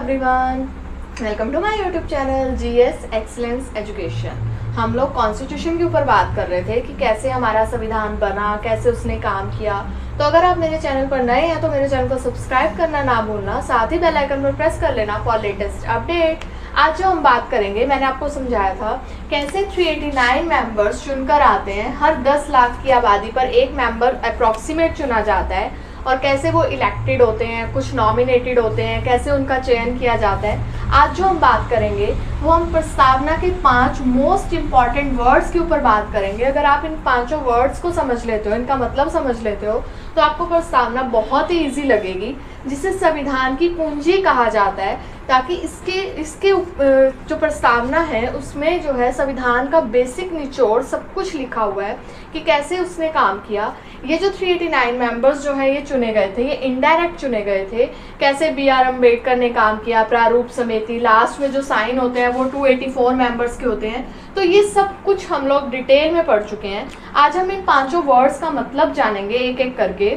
Everyone, welcome to my YouTube channel GS excellence education. हम लोग constitution के ऊपर बात कर रहे थे कि कैसे हमारा संविधान बना, कैसे उसने काम किया। तो अगर आप मेरे चैनल पर नए हैं तो मेरे चैनल को सब्सक्राइब करना ना भूलना, साथ ही बेल आइकन पर प्रेस कर लेना फॉर लेटेस्ट अपडेट। आज जो हम बात करेंगे, मैंने आपको समझाया था कैसे 389 मेंबर्स चुनकर आते हैं। हर 10 लाख की आबादी पर एक मेंबर अप्रॉक्सीमेट चुना जाता है और कैसे वो इलेक्टेड होते हैं, कुछ नॉमिनेटेड होते हैं, कैसे उनका चयन किया जाता है। आज जो हम बात करेंगे वो हम प्रस्तावना के 5 मोस्ट इम्पॉर्टेंट वर्ड्स के ऊपर बात करेंगे। अगर आप इन 5 वर्ड्स को समझ लेते हो, इनका मतलब समझ लेते हो, तो आपको प्रस्तावना बहुत ही ईजी लगेगी, जिसे संविधान की कुंजी कहा जाता है। ताकि इसके जो प्रस्तावना है उसमें जो है संविधान का बेसिक निचोड़ सब कुछ लिखा हुआ है कि कैसे उसने काम किया। ये जो 389 मेंबर्स जो है ये चुने गए थे, ये इनडायरेक्ट चुने गए थे। कैसे बी.आर. अम्बेडकर ने काम किया, प्रारूप समिति, लास्ट में जो साइन होते हैं वो 284 मेंबर्स के होते हैं। तो ये सब कुछ हम लोग डिटेल में पढ़ चुके हैं। आज हम इन 5 वर्ड्स का मतलब जानेंगे एक एक करके।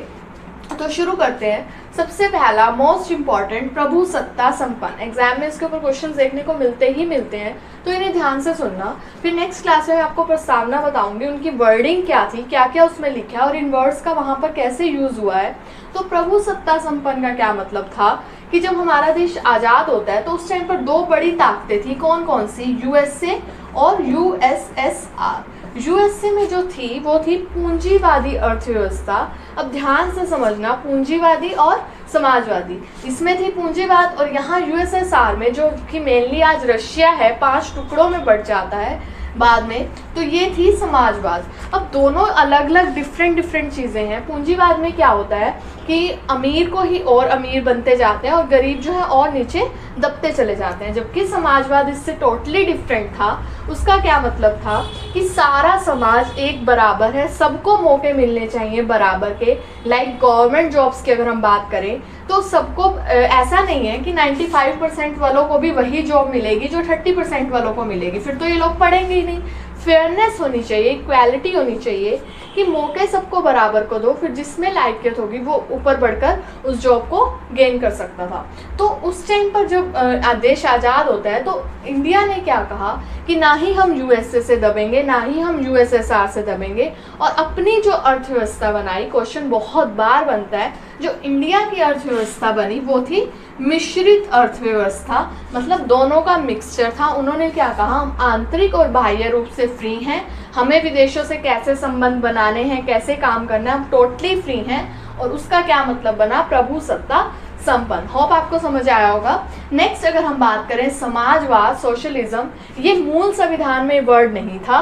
तो शुरू करते हैं। सबसे पहला मोस्ट इम्पॉर्टेंट, प्रभु सत्ता संपन्न। एग्जाम में इसके ऊपर क्वेश्चंस देखने को मिलते हैं, तो इन्हें ध्यान से सुनना। फिर नेक्स्ट क्लास में आपको प्रस्तावना बताऊंगी, उनकी वर्डिंग क्या थी, क्या क्या उसमें लिखा है और इन वर्ड्स का वहाँ पर कैसे यूज हुआ है। तो प्रभु सत्ता संपन्न का क्या मतलब था कि जब हमारा देश आज़ाद होता है तो उस टाइम पर 2 बड़ी ताकतें थी। कौन कौन सी? यूएसए और यूएसएसआर। यूएसए में जो थी वो थी पूंजीवादी अर्थव्यवस्था। अब ध्यान से समझना, पूंजीवादी और समाजवादी, इसमें थी पूंजीवाद। और यहाँ यूएसएसआर में जो कि मेनली आज रशिया है, 5 टुकड़ों में बढ़ जाता है बाद में, तो ये थी समाजवाद। अब दोनों अलग अलग डिफरेंट चीज़ें हैं। पूंजीवाद में क्या होता है कि अमीर को ही और अमीर बनते जाते हैं और गरीब जो है और नीचे दबते चले जाते हैं। जबकि समाजवाद इससे टोटली डिफरेंट था। उसका क्या मतलब था कि सारा समाज एक बराबर है, सबको मौके मिलने चाहिए बराबर के। लाइक गवर्नमेंट जॉब्स की अगर हम बात करें तो सबको ऐसा नहीं है कि 95% वालों को भी वही जॉब मिलेगी जो 30% वालों को मिलेगी, फिर तो ये लोग पढ़ेंगे ही नहीं। फेयरनेस होनी चाहिए, इक्वालिटी होनी चाहिए कि मौके सबको बराबर को दो, फिर जिसमें लायकियत होगी वो ऊपर बढ़कर उस जॉब को गेन कर सकता था। तो उस टाइम पर जब देश आज़ाद होता है तो इंडिया ने क्या कहा कि ना ही हम यूएसए से दबेंगे, ना ही हम यूएसएसआर से दबेंगे, और अपनी जो अर्थव्यवस्था बनाई। क्वेश्चन बहुत बार बनता है, जो इंडिया की अर्थव्यवस्था बनी वो थी मिश्रित अर्थव्यवस्था, मतलब दोनों का मिक्सचर था। उन्होंने क्या कहा, हम आंतरिक और बाह्य रूप से फ्री हैं, हमें विदेशों से कैसे संबंध बनाने हैं, कैसे काम करना है, हम टोटली फ्री हैं। और उसका क्या मतलब बना, प्रभु सत्ता संपन्न। होप आपको समझ आया होगा। नेक्स्ट अगर हम बात करें समाजवाद, सोशलिज्म, ये मूल संविधान में वर्ड नहीं था।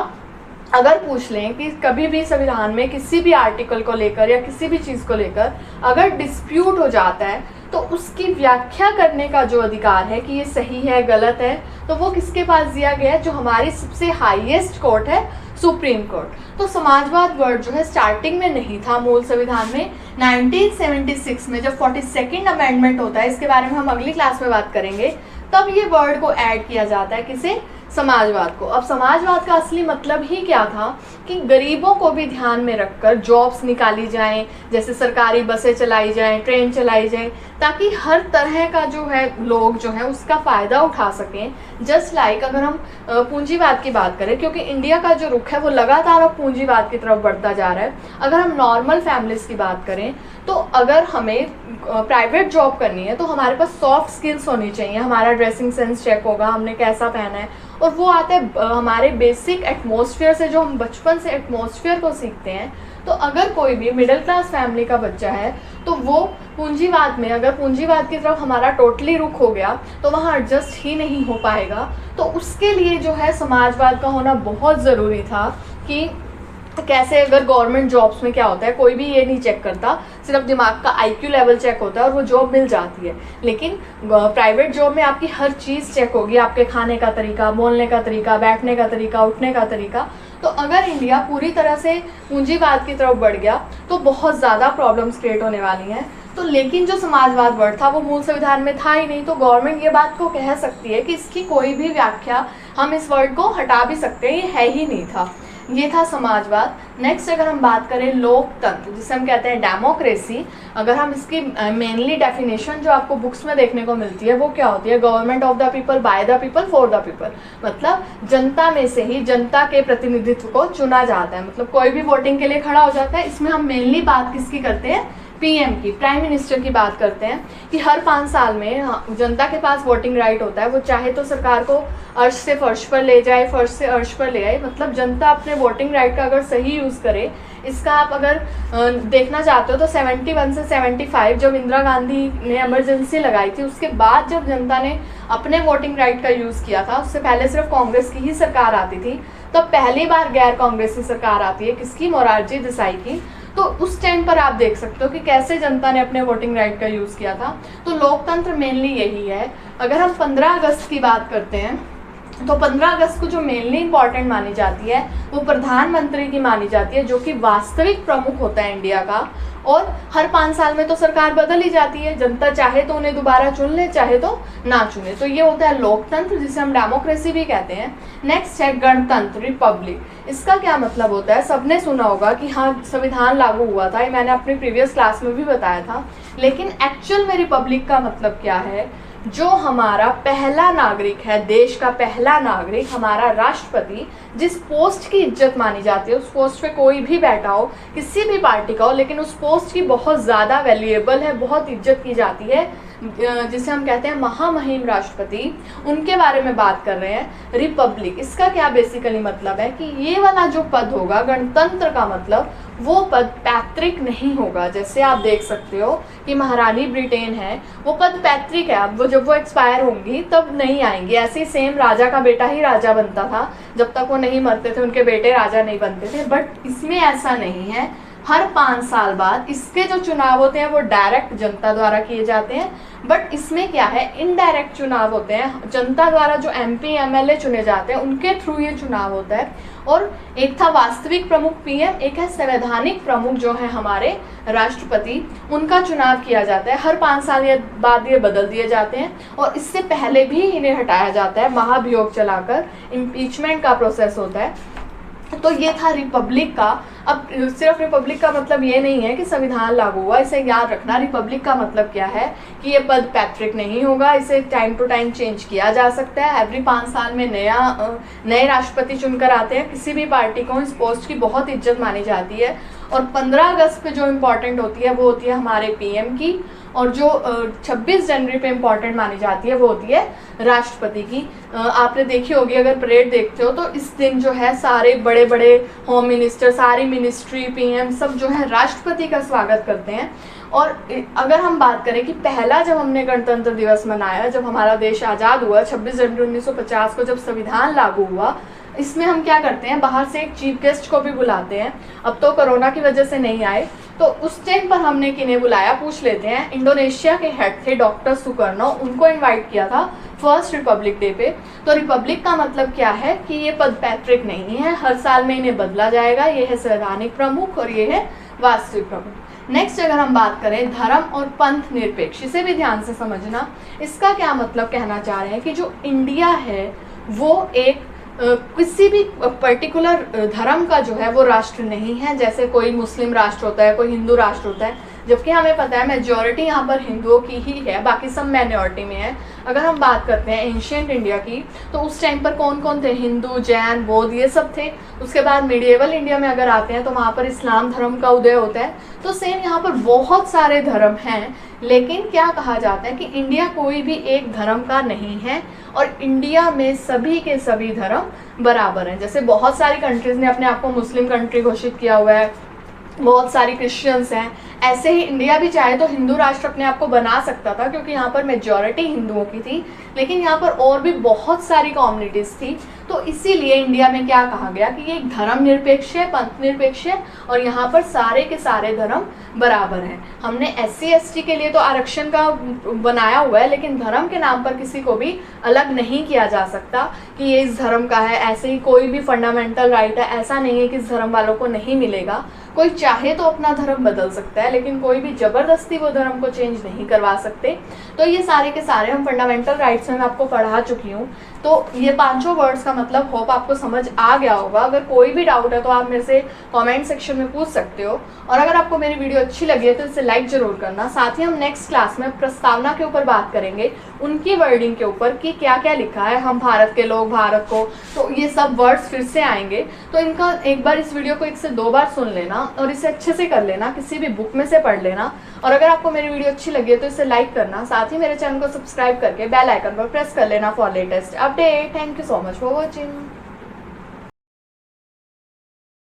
अगर पूछ लें कि कभी भी संविधान में किसी भी आर्टिकल को लेकर या किसी भी चीज़ को लेकर अगर डिस्प्यूट हो जाता है तो उसकी व्याख्या करने का जो अधिकार है कि ये सही है गलत है, तो वो किसके पास दिया गया है? जो हमारी सबसे हाईएस्ट कोर्ट है, सुप्रीम कोर्ट। तो समाजवाद वर्ड जो है स्टार्टिंग में नहीं था मूल संविधान में। 1976 में जब 42nd अमेंडमेंट होता है, इसके बारे में हम अगली क्लास में बात करेंगे, तब ये वर्ड को ऐड किया जाता है। किसे? समाजवाद को। अब समाजवाद का असली मतलब ही क्या था कि गरीबों को भी ध्यान में रखकर जॉब्स निकाली जाएं, जैसे सरकारी बसें चलाई जाएं, ट्रेन चलाई जाएं, ताकि हर तरह का जो है लोग जो है उसका फ़ायदा उठा सकें। जस्ट लाइक अगर हम पूंजीवाद की बात करें, क्योंकि इंडिया का जो रुख है वो लगातार अब पूंजीवाद की तरफ बढ़ता जा रहा है। अगर हम नॉर्मल फैमिलीज़ की बात करें तो अगर हमें प्राइवेट जॉब करनी है तो हमारे पास सॉफ्ट स्किल्स होनी चाहिए। हमारा ड्रेसिंग सेंस चेक होगा, हमने कैसा पहना है, और वो आता है हमारे बेसिक एटमॉस्फेयर से, जो हम बचपन से एटमॉस्फेयर को सीखते हैं। तो अगर कोई भी मिडिल क्लास फैमिली का बच्चा है तो वो पूंजीवाद में, अगर पूंजीवाद की तरफ हमारा टोटली रुख हो गया तो वहाँ एडजस्ट ही नहीं हो पाएगा। तो उसके लिए जो है समाजवाद का होना बहुत ज़रूरी था कि कैसे, अगर गवर्नमेंट जॉब्स में क्या होता है, कोई भी ये नहीं चेक करता, सिर्फ दिमाग का आईक्यू लेवल चेक होता है और वो जॉब मिल जाती है। लेकिन प्राइवेट जॉब में आपकी हर चीज़ चेक होगी, आपके खाने का तरीका, बोलने का तरीका, बैठने का तरीका, उठने का तरीका। तो अगर इंडिया पूरी तरह से पूंजीवाद की तरफ बढ़ गया तो बहुत ज़्यादा प्रॉब्लम्स क्रिएट होने वाली हैं। तो लेकिन जो समाजवाद वर्ड था वो मूल संविधान में था ही नहीं, तो गवर्नमेंट ये बात को कह सकती है कि इसकी कोई भी व्याख्या, हम इस वर्ड को हटा भी सकते हैं, ये है ही नहीं था। ये था समाजवाद। नेक्स्ट अगर हम बात करें लोकतंत्र, जिसे हम कहते हैं डेमोक्रेसी, अगर हम इसकी मेनली डेफिनेशन जो आपको बुक्स में देखने को मिलती है वो क्या होती है, government of the people, by the people, for the people. मतलब जनता में से ही जनता के प्रतिनिधित्व को चुना जाता है, मतलब कोई भी वोटिंग के लिए खड़ा हो जाता है। इसमें हम मेनली बात किसकी करते हैं, पीएम की, प्राइम मिनिस्टर की बात करते हैं कि हर 5 साल में जनता के पास वोटिंग राइट होता है। वो चाहे तो सरकार को अर्श से फर्श पर ले जाए, फर्श से अर्श पर ले आए, मतलब जनता अपने वोटिंग राइट का अगर सही यूज़ करे। इसका आप अगर देखना चाहते हो तो 71 से 75 जब इंदिरा गांधी ने इमरजेंसी लगाई थी, उसके बाद जब जनता ने अपने वोटिंग राइट का यूज़ किया था, उससे पहले सिर्फ कांग्रेस की ही सरकार आती थी, तब पहली बार गैर कांग्रेसी सरकार आती है, किसकी, मोरारजी देसाई की। तो उस टाइम पर आप देख सकते हो कि कैसे जनता ने अपने वोटिंग राइट का यूज़ किया था। तो लोकतंत्र मेनली यही है। अगर हम 15 अगस्त की बात करते हैं तो 15 अगस्त को जो मेनली इंपॉर्टेंट मानी जाती है वो प्रधानमंत्री की मानी जाती है, जो कि वास्तविक प्रमुख होता है इंडिया का। और हर 5 साल में तो सरकार बदल ही जाती है, जनता चाहे तो उन्हें दोबारा चुन ले, चाहे तो ना चुने। तो ये होता है लोकतंत्र, जिसे हम डेमोक्रेसी भी कहते हैं। नेक्स्ट है गणतंत्र, रिपब्लिक। इसका क्या मतलब होता है, सबने सुना होगा कि हाँ संविधान लागू हुआ था, ये मैंने अपनी प्रीवियस क्लास में भी बताया था। लेकिन एक्चुअल में रिपब्लिक का मतलब क्या है, जो हमारा पहला नागरिक है, देश का पहला नागरिक, हमारा राष्ट्रपति, जिस पोस्ट की इज्जत मानी जाती है, उस पोस्ट पे कोई भी बैठा हो, किसी भी पार्टी का हो, लेकिन उस पोस्ट की बहुत ज़्यादा वैल्यूएबल है, बहुत इज्जत की जाती है, जिसे हम कहते हैं महामहिम राष्ट्रपति, उनके बारे में बात कर रहे हैं। रिपब्लिक, इसका क्या बेसिकली मतलब है कि ये वाला जो पद होगा, गणतंत्र का मतलब, वो पद पैतृक नहीं होगा। जैसे आप देख सकते हो कि महारानी ब्रिटेन है, वो पद पैतृक है, अब वो जब वो एक्सपायर होंगी तब नहीं आएंगी। ऐसे ही सेम राजा का बेटा ही राजा बनता था, जब तक वो नहीं मरते थे उनके बेटे राजा नहीं बनते थे। बट इसमें ऐसा नहीं है, हर 5 साल बाद इसके जो चुनाव होते हैं वो डायरेक्ट जनता द्वारा किए जाते हैं। बट इसमें क्या है, इनडायरेक्ट चुनाव होते हैं, जनता द्वारा जो एमपी एमएलए चुने जाते हैं उनके थ्रू ये चुनाव होता है। और एक था वास्तविक प्रमुख पीएम, एक है संवैधानिक प्रमुख जो है हमारे राष्ट्रपति, उनका चुनाव किया जाता है। हर 5 साल बाद ये बदल दिए जाते हैं और इससे पहले भी इन्हें हटाया जाता है, महाभियोग चलाकर इम्पीचमेंट का प्रोसेस होता है। तो ये था रिपब्लिक का। अब सिर्फ रिपब्लिक का मतलब ये नहीं है कि संविधान लागू हुआ, इसे याद रखना। रिपब्लिक का मतलब क्या है कि ये पद पैतृक नहीं होगा, इसे टाइम टू टाइम चेंज किया जा सकता है। एवरी 5 साल में नए राष्ट्रपति चुनकर आते हैं। किसी भी पार्टी को इस पोस्ट की बहुत इज्जत मानी जाती है। और 15 अगस्त पे जो इम्पोर्टेंट होती है वो होती है हमारे पीएम की, और जो 26 जनवरी पे इम्पॉर्टेंट मानी जाती है वो होती है राष्ट्रपति की। आपने देखी होगी, अगर परेड देखते हो तो इस दिन जो है सारे बड़े बड़े होम मिनिस्टर, सारी मिनिस्ट्री, पीएम सब जो है राष्ट्रपति का स्वागत करते हैं। और अगर हम बात करें कि पहला जब हमने गणतंत्र दिवस मनाया, जब हमारा देश आज़ाद हुआ 26 जनवरी 1950 को, जब संविधान लागू हुआ, इसमें हम क्या करते हैं, बाहर से एक चीफ गेस्ट को भी बुलाते हैं। अब तो कोरोना की वजह से नहीं आए, तो उस टाइम पर हमने किन्हें बुलाया, पूछ लेते हैं। इंडोनेशिया के हेड थे डॉक्टर सुकर्नो, उनको इनवाइट किया था फर्स्ट रिपब्लिक डे पे। तो रिपब्लिक का मतलब क्या है कि ये पद पैतृक नहीं है, हर साल में इन्हें बदला जाएगा। ये है संवैधानिक प्रमुख और ये है वास्तविक प्रमुख। नेक्स्ट अगर हम बात करें धर्म और पंथ निरपेक्ष, इसे भी ध्यान से समझना। इसका क्या मतलब कहना चाह रहे हैं कि जो इंडिया है वो एक किसी भी पर्टिकुलर धर्म का जो है वो राष्ट्र नहीं है। जैसे कोई मुस्लिम राष्ट्र होता है, कोई हिंदू राष्ट्र होता है, जबकि हमें पता है मेजॉरिटी यहाँ पर हिंदुओं की ही है, बाकी सब माइनॉरिटी में है। अगर हम बात करते हैं एंशिएंट इंडिया की, तो उस टाइम पर कौन कौन थे, हिंदू, जैन, बौद्ध, ये सब थे। उसके बाद मिडिएवल इंडिया में अगर आते हैं तो वहाँ पर इस्लाम धर्म का उदय होता है। तो सेम यहाँ पर बहुत सारे धर्म हैं, लेकिन क्या कहा जाता है कि इंडिया कोई भी एक धर्म का नहीं है और इंडिया में सभी के सभी धर्म बराबर हैं। जैसे बहुत सारी कंट्रीज़ ने अपने आप को मुस्लिम कंट्री घोषित किया हुआ है, बहुत सारी क्रिश्चियंस हैं, ऐसे ही इंडिया भी चाहे तो हिंदू राष्ट्र अपने आप को बना सकता था, क्योंकि यहाँ पर मेजॉरिटी हिंदुओं की थी, लेकिन यहाँ पर और भी बहुत सारी कम्युनिटीज़ थी। तो इसीलिए इंडिया में क्या कहा गया कि ये एक धर्म निरपेक्ष है, पंथ निरपेक्ष है, और यहाँ पर सारे के सारे धर्म बराबर हैं। हमने SC ST के लिए तो आरक्षण का बनाया हुआ है, लेकिन धर्म के नाम पर किसी को भी अलग नहीं किया जा सकता कि ये इस धर्म का है। ऐसे ही कोई भी फंडामेंटल राइट है, ऐसा नहीं है कि इस धर्म वालों को नहीं मिलेगा। कोई चाहे तो अपना धर्म बदल सकता है, लेकिन कोई भी ज़बरदस्ती वो धर्म को चेंज नहीं करवा सकते। तो ये सारे के सारे हम फंडामेंटल राइट्स वर्ड्स में मैं आपको पढ़ा चुकी हूँ। तो ये पांचों वर्ड्स का मतलब होप आपको समझ आ गया होगा। अगर कोई भी डाउट है तो आप मेरे से कमेंट सेक्शन में पूछ सकते हो। और अगर आपको मेरी वीडियो अच्छी लगी है तो इसे लाइक जरूर करना। साथ ही हम नेक्स्ट क्लास में प्रस्तावना के ऊपर बात करेंगे, उनकी वर्डिंग के ऊपर कि क्या क्या लिखा है, हम भारत के लोग, भारत को, तो ये सब वर्ड्स फिर से आएंगे। तो इनका एक बार इस वीडियो को 1 से 2 बार सुन लेना और इसे अच्छे से कर लेना, किसी भी बुक में से पढ़ लेना। और अगर आपको मेरी वीडियो अच्छी लगी है तो इसे लाइक करना। साथ ही मेरे चैनल को सब्सक्राइब करके बेल आइकन पर प्रेस कर लेना for latest update. Thank you so much for watching.